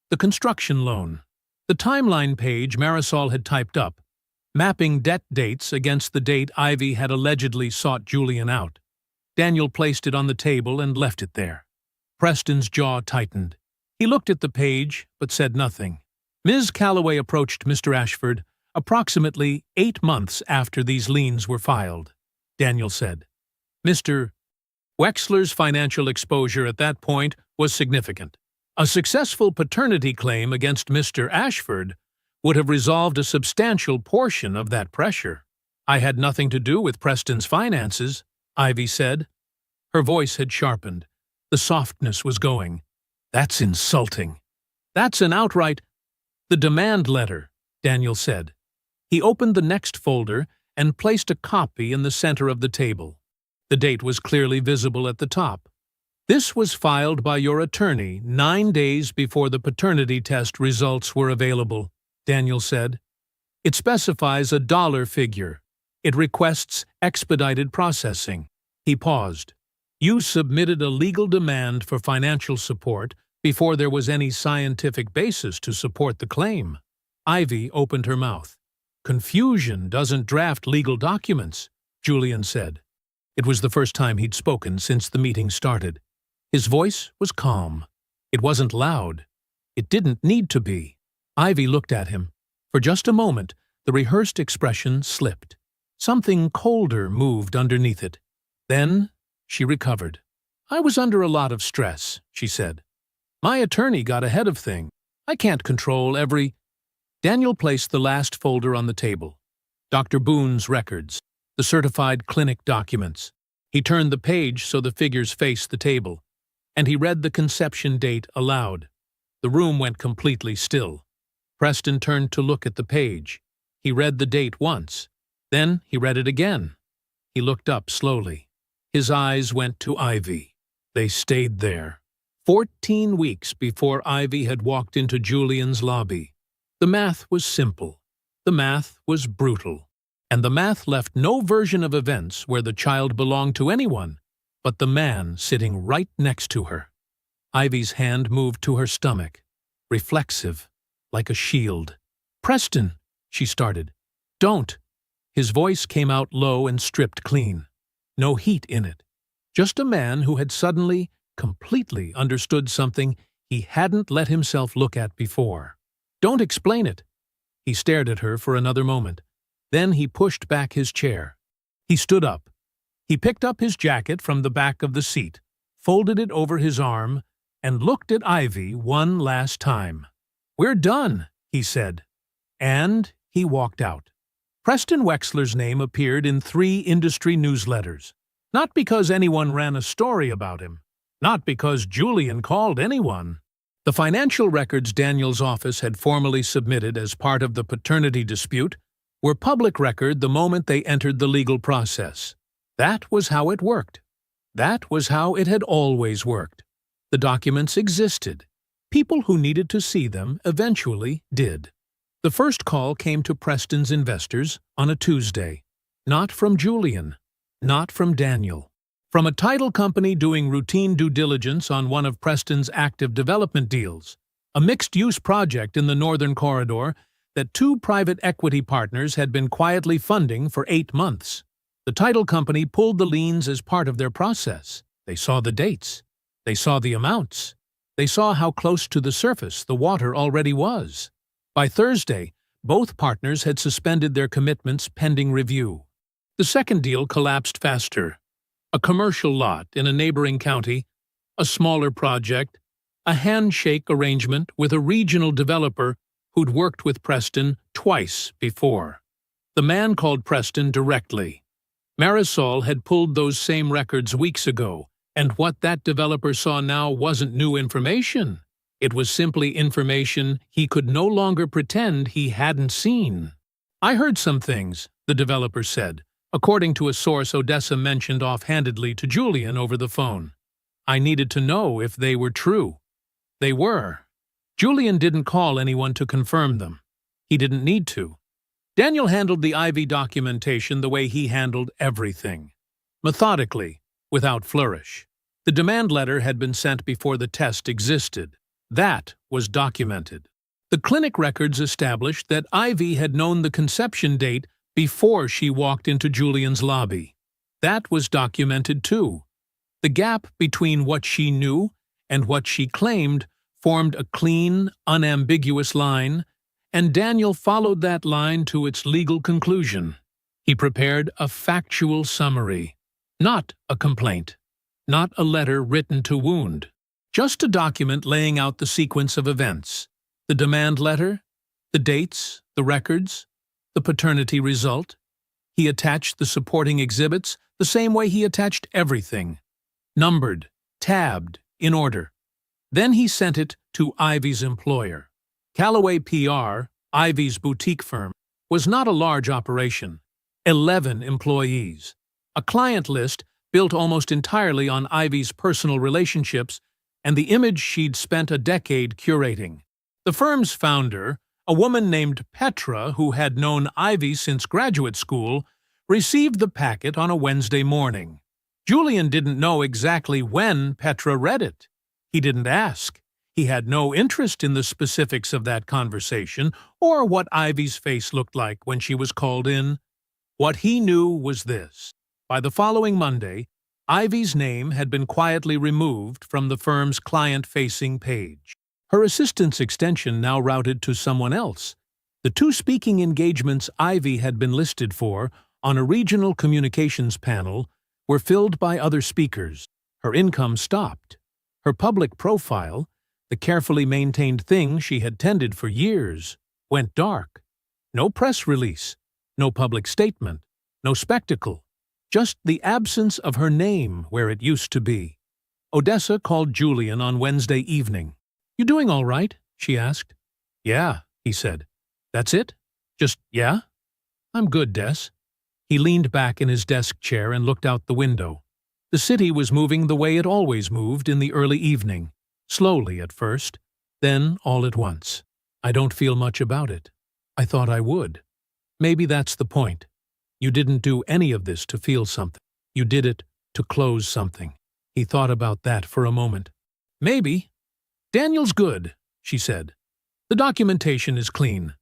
the construction loan. The timeline page Marisol had typed up, mapping debt dates against the date Ivy had allegedly sought Julian out. Daniel placed it on the table and left it there. Preston's jaw tightened. He looked at the page, but said nothing. Ms. Calloway approached Mr. Ashford approximately 8 months after these liens were filed, Daniel said. Mr. Wexler's financial exposure at that point was significant. A successful paternity claim against Mr. Ashford would have resolved a substantial portion of that pressure. I had nothing to do with Preston's finances, Ivy said. Her voice had sharpened. The softness was going. That's insulting. That's an outright... The demand letter, Daniel said. He opened the next folder and placed a copy in the center of the table. The date was clearly visible at the top. This was filed by your attorney 9 days before the paternity test results were available, Daniel said. It specifies a dollar figure. It requests expedited processing. He paused. You submitted a legal demand for financial support before there was any scientific basis to support the claim. Ivy opened her mouth. Confusion doesn't draft legal documents, Julian said. It was the first time he'd spoken since the meeting started. His voice was calm. It wasn't loud. It didn't need to be. Ivy looked at him. For just a moment, the rehearsed expression slipped. Something colder moved underneath it. Then she recovered. I was under a lot of stress, she said. My attorney got ahead of things. I can't control every... Daniel placed the last folder on the table. Dr. Boone's records, the certified clinic documents. He turned the page so the figures faced the table, and he read the conception date aloud. The room went completely still. Preston turned to look at the page. He read the date once. Then he read it again. He looked up slowly. His eyes went to Ivy. They stayed there. 14 weeks before Ivy had walked into Julian's lobby. The math was simple. The math was brutal. And the math left no version of events where the child belonged to anyone but the man sitting right next to her. Ivy's hand moved to her stomach, reflexive, like a shield. Preston, she started. Don't. His voice came out low and stripped clean. No heat in it. Just a man who had suddenly, completely understood something he hadn't let himself look at before. Don't explain it. He stared at her for another moment. Then he pushed back his chair. He stood up. He picked up his jacket from the back of the seat, folded it over his arm, and looked at Ivy one last time. We're done, he said. And he walked out. Preston Wexler's name appeared in 3 industry newsletters. Not because anyone ran a story about him. Not because Julian called anyone. The financial records Daniel's office had formally submitted as part of the paternity dispute were public record the moment they entered the legal process. That was how it worked. That was how it had always worked. The documents existed. People who needed to see them eventually did. The first call came to Preston's investors on a Tuesday. Not from Julian. Not from Daniel. From a title company doing routine due diligence on one of Preston's active development deals, a mixed-use project in the Northern Corridor that 2 private equity partners had been quietly funding for 8 months. The title company pulled the liens as part of their process. They saw the dates. They saw the amounts. They saw how close to the surface the water already was. By Thursday, both partners had suspended their commitments pending review. The second deal collapsed faster. A commercial lot in a neighboring county, a smaller project, a handshake arrangement with a regional developer who'd worked with Preston twice before. The man called Preston directly. Marisol had pulled those same records weeks ago, and what that developer saw now wasn't new information. It was simply information he could no longer pretend he hadn't seen. "I heard some things," the developer said, according to a source Odessa mentioned offhandedly to Julian over the phone. "I needed to know if they were true." They were. Julian didn't call anyone to confirm them. He didn't need to. Daniel handled the Ivy documentation the way he handled everything. Methodically, without flourish. The demand letter had been sent before the test existed. That was documented. The clinic records established that Ivy had known the conception date before she walked into Julian's lobby. That was documented too. The gap between what she knew and what she claimed formed a clean, unambiguous line, and Daniel followed that line to its legal conclusion. He prepared a factual summary, not a complaint, not a letter written to wound, just a document laying out the sequence of events, the demand letter, the dates, the records, the paternity result. He attached the supporting exhibits the same way he attached everything, numbered, tabbed, in order. Then he sent it to Ivy's employer. Callaway PR, Ivy's boutique firm, was not a large operation. 11 employees. A client list built almost entirely on Ivy's personal relationships and the image she'd spent a decade curating. The firm's founder, a woman named Petra who had known Ivy since graduate school, received the packet on a Wednesday morning. Julian didn't know exactly when Petra read it. He didn't ask. He had no interest in the specifics of that conversation or what Ivy's face looked like when she was called in. What he knew was this. By the following Monday, Ivy's name had been quietly removed from the firm's client-facing page. Her assistant's extension now routed to someone else. The two speaking engagements Ivy had been listed for on a regional communications panel were filled by other speakers. Her income stopped. Her public profile, the carefully maintained thing she had tended for years, went dark. No press release, no public statement, no spectacle, just the absence of her name where it used to be. Odessa called Julian on Wednesday evening. "You doing all right?" she asked. "Yeah," he said. "That's it? Just yeah?" "I'm good, Des." He leaned back in his desk chair and looked out the window. The city was moving the way it always moved in the early evening, slowly at first, then all at once. "I don't feel much about it. I thought I would." "Maybe that's the point. You didn't do any of this to feel something. You did it to close something." He thought about that for a moment. "Maybe. Daniel's good," she said. "The documentation is clean.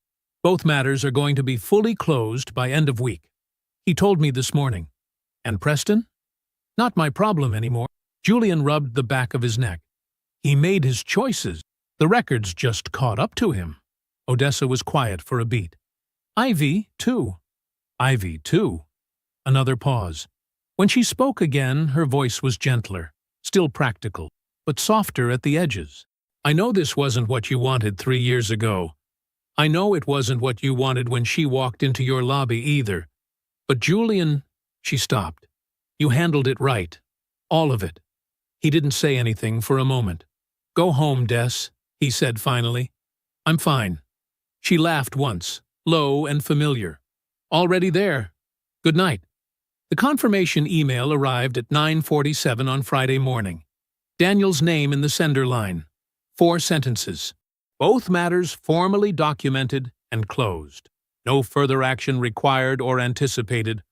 Both matters are going to be fully closed by end of week. He told me this morning. And Preston? Not my problem anymore." Julian rubbed the back of his neck. He made his choices. The records just caught up to him. Odessa was quiet for a beat. "Ivy, too." "Ivy, too." Another pause. When she spoke again, her voice was gentler, still practical, but softer at the edges. "I know this wasn't what you wanted 3 years ago. I know it wasn't what you wanted when she walked into your lobby either. But Julian—" She stopped. "You handled it right. All of it." He didn't say anything for a moment. "Go home, Des," he said finally. "I'm fine." She laughed once, low and familiar. "Already there. Good night." The confirmation email arrived at 9:47 on Friday morning. Daniel's name in the sender line. 4 sentences. Both matters formally documented and closed. No further action required or anticipated.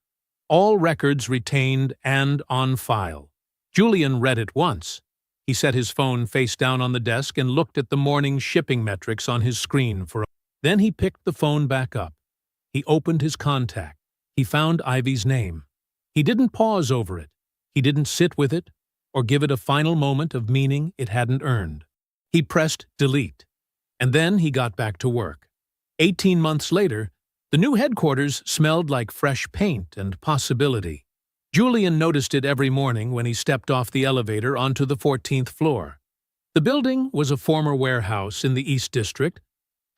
All records retained and on file. Julian read it once. He set his phone face down on the desk and looked at the morning shipping metrics on his screen for a moment. Then he picked the phone back up. He opened his contact. He found Ivy's name. He didn't pause over it. He didn't sit with it or give it a final moment of meaning it hadn't earned. He pressed delete. And then he got back to work. 18 months later, the The new headquarters smelled like fresh paint and possibility. Julian noticed it every morning when he stepped off the elevator onto the 14th floor. The building was a former warehouse in the East District.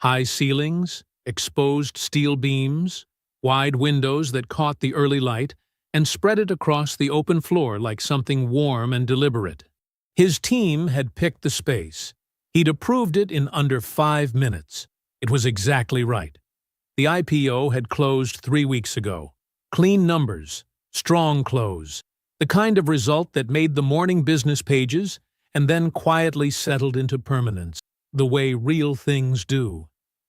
High ceilings, exposed steel beams, wide windows that caught the early light and spread it across the open floor like something warm and deliberate. His team had picked the space. He'd approved it in under 5 minutes. It was exactly right. The IPO had closed 3 weeks ago. Clean numbers, strong close, the kind of result that made the morning business pages and then quietly settled into permanence, the way real things do.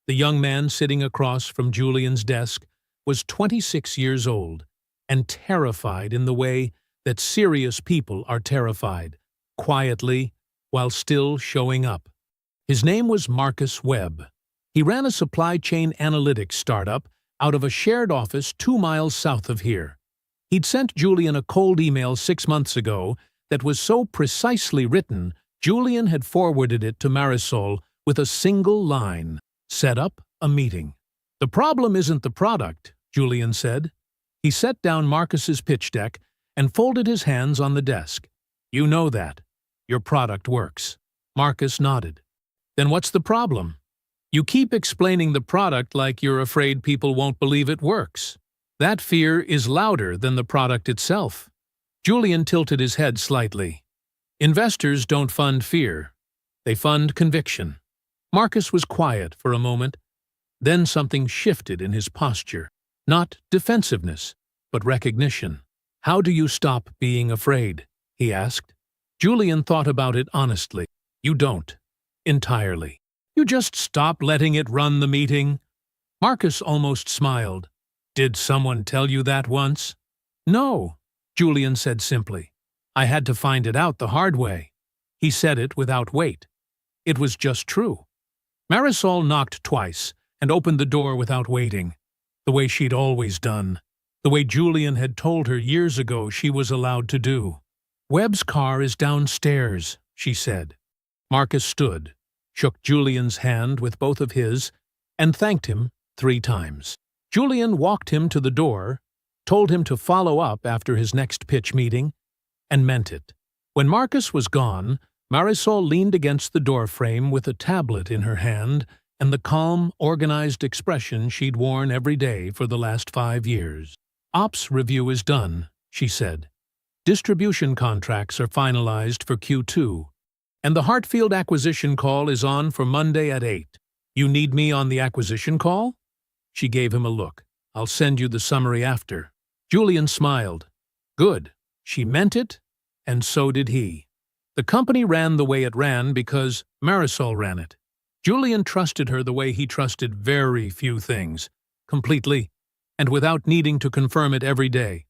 The young man sitting across from Julian's desk was 26 years old and terrified in the way that serious people are terrified, quietly, while still showing up. His name was Marcus Webb. He ran a supply chain analytics startup out of a shared office 2 miles south of here. He'd sent Julian a cold email 6 months ago that was so precisely written, Julian had forwarded it to Marisol with a single line: set up a meeting. The problem isn't the product, Julian said. He set down Marcus's pitch deck and folded his hands on the desk. You know that. Your product works. Marcus nodded. Then what's the problem? You keep explaining the product like you're afraid people won't believe it works. That fear is louder than the product itself. Julian tilted his head slightly. Investors don't fund fear. They fund conviction. Marcus was quiet for a moment. Then something shifted in his posture. Not defensiveness, but recognition. How do you stop being afraid? He asked. Julian thought about it honestly. You don't. Entirely. You just stop letting it run the meeting. Marcus almost smiled. Did someone tell you that once? No, Julian said simply. I had to find it out the hard way. He said it without weight. It was just true. Marisol knocked twice and opened the door without waiting, the way she'd always done, the way Julian had told her years ago she was allowed to do. Webb's car is downstairs, she said. Marcus stood, shook Julian's hand with both of his, and thanked him 3 times. Julian walked him to the door, told him to follow up after his next pitch meeting, and meant it. When Marcus was gone, Marisol leaned against the doorframe with a tablet in her hand and the calm, organized expression she'd worn every day for the last 5 years. Ops review is done, she said. Distribution contracts are finalized for Q2. And the Hartfield acquisition call is on for Monday at 8. You need me on the acquisition call? She gave him a look. I'll send you the summary after. Julian smiled. Good. She meant it, and so did he. The company ran the way it ran because Marisol ran it. Julian trusted her the way he trusted very few things, completely, and without needing to confirm it every day.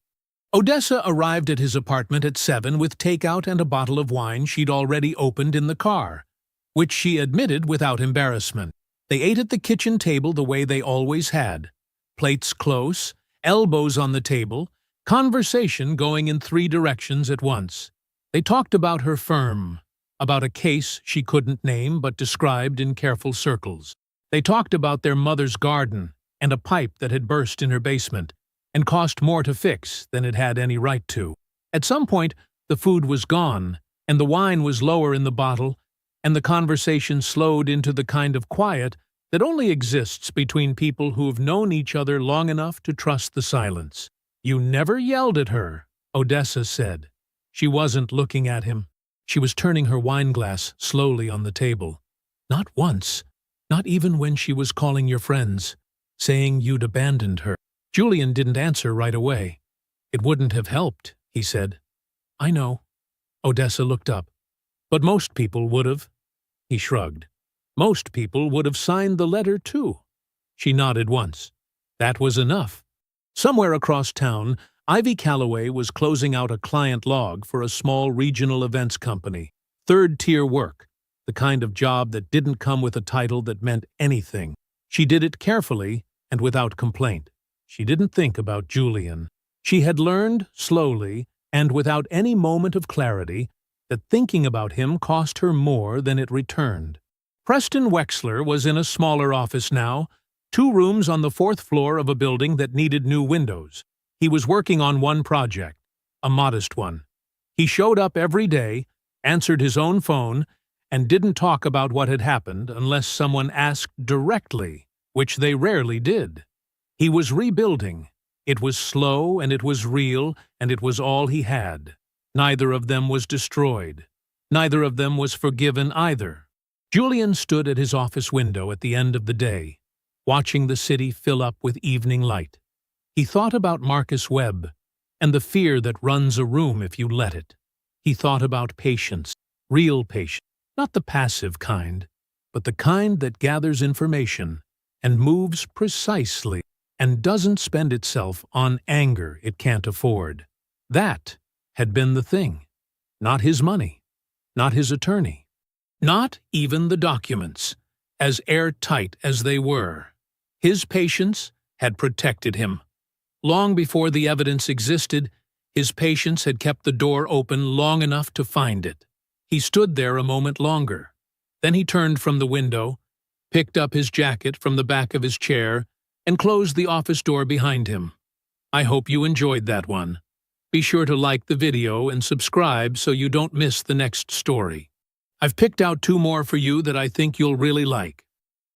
Odessa arrived at his apartment at 7 with takeout and a bottle of wine she'd already opened in the car, which she admitted without embarrassment. They ate at the kitchen table the way they always had, plates close, elbows on the table, conversation going in 3 directions at once. They talked about her firm, about a case she couldn't name but described in careful circles. They talked about their mother's garden and a pipe that had burst in her basement and cost more to fix than it had any right to. At some point, the food was gone, and the wine was lower in the bottle, and the conversation slowed into the kind of quiet that only exists between people who have known each other long enough to trust the silence. You never yelled at her, Odessa said. She wasn't looking at him. She was turning her wineglass slowly on the table. Not once, not even when she was calling your friends, saying you'd abandoned her. Julian didn't answer right away. It wouldn't have helped, he said. I know. Odessa looked up. But most people would have. He shrugged. Most people would have signed the letter, too. She nodded once. That was enough. Somewhere across town, Ivy Calloway was closing out a client log for a small regional events company. 3rd-tier work, the kind of job that didn't come with a title that meant anything. She did it carefully and without complaint. She didn't think about Julian. She had learned, slowly, and without any moment of clarity, that thinking about him cost her more than it returned. Preston Wexler was in a smaller office now, 2 rooms on the 4th floor of a building that needed new windows. He was working on one project, a modest one. He showed up every day, answered his own phone, and didn't talk about what had happened unless someone asked directly, which they rarely did. He was rebuilding. It was slow, and it was real, and it was all he had. Neither of them was destroyed. Neither of them was forgiven either. Julian stood at his office window at the end of the day, watching the city fill up with evening light. He thought about Marcus Webb and the fear that runs a room if you let it. He thought about patience, real patience, not the passive kind, but the kind that gathers information and moves precisely and doesn't spend itself on anger it can't afford. That had been the thing. Not his money, not his attorney, not even the documents, as airtight as they were. His patience had protected him. Long before the evidence existed, his patience had kept the door open long enough to find it. He stood there a moment longer. Then he turned from the window, picked up his jacket from the back of his chair, and closed the office door behind him. I hope you enjoyed that one. Be sure to like the video and subscribe so you don't miss the next story. I've picked out 2 more for you that I think you'll really like.